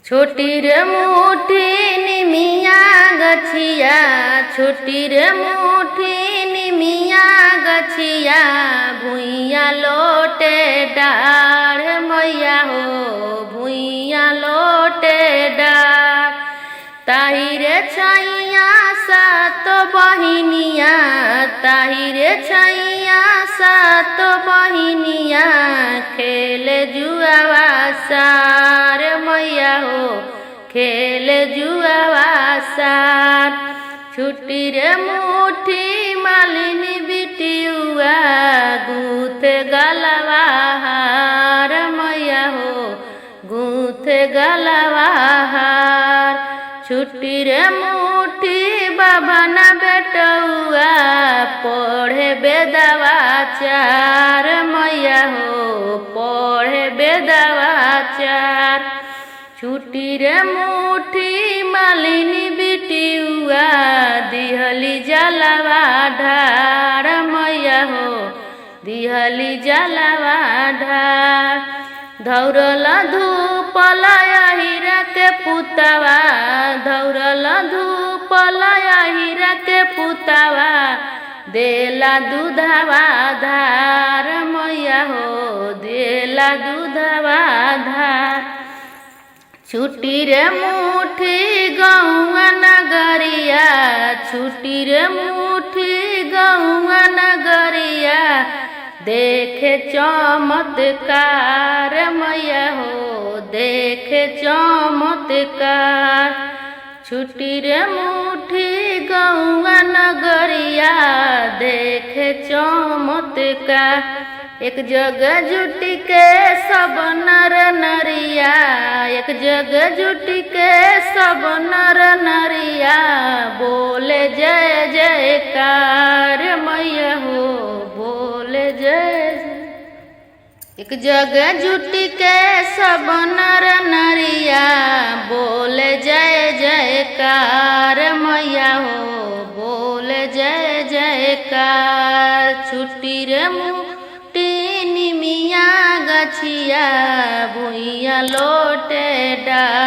छोटी रे मुठी निमिया गछिया, छोटी रे मुठी निमिया गछिया, भुइया लोटे डार मैया हो, भुइया लोटे डार। ताही रे छैया सात बहिनिया, ताही रे छैया सात बहिनिया, खेले जुआवा सार मैया हो, खेले जुआवा सार। छुट्टी रे मुठी मालिनी बिटियुआ, गूथे गलवा हार मैया हो, गूथे गलवा हार। छुट्टी रे मुठी बाबा न बेटुआ, पढ़े बेदवा चार मैया हो, पढ़े बेदवा चार। छुट्टी रे मुठी मालिनी बिटियुआ, दिहली जलवा ढार मैया हो, दिहली जलवा ढार। धौरल धूपल हीरा के पुतवा, धौरल धूपल हीरा के पुतवा, देला दूधवा धार मैया हो, देला दूधवा धार। छुट्टी रे मुठी गौआ नगरिया, छुट्टी रे मुठी गौआ नगरिया, देखे चमत्कार मैया हो, देखे चमत्कार। छुट्टी रे मुठी गौआ नगरिया, देखे चमत्कार। एक जगह जुटी के सब नर नरिया, एक जगह जुटी के सब नर नरिया, बोले जय जयकार मैया हो, बोले जय। एक जगह जुटी के सब नर नरिया, बोले जय जयकार मैया हो, बोले जय जयकार। छुट्टी रे मुठी निमिया गछिया, भुइया लोटे डार।